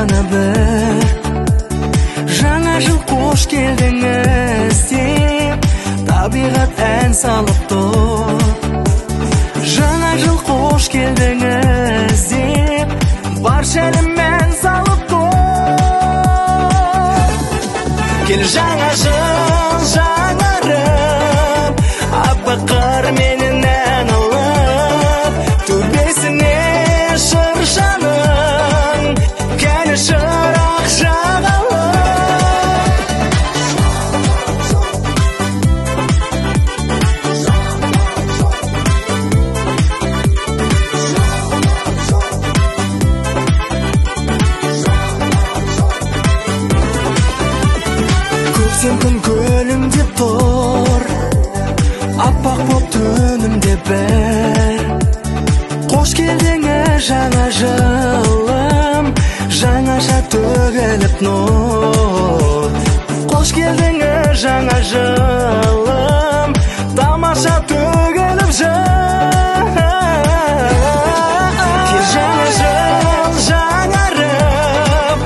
ғана бір жаңа жыл қош келдіңіз деп табиғат ән салып тұр. Жаңа жыл қош келдіңіз деп барша әлем ән салып тұр. Кел жаңа жыл жаңарып, аппақ қар менен ән алып, төбесіне шыршаның кәне шырақ жағалып. Көктем күн көлімдеп тұр, аппақ боп түнімде бір. Қош келдіңіз жаңа жылым, жаңаша төгіліп нұр. Қош келдіңіз жаңа жылым, тамаша төгіліп жыр. Кел жаңа жыл жаңарып,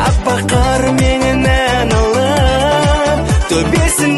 аппақ қар менен ән алып, төбесін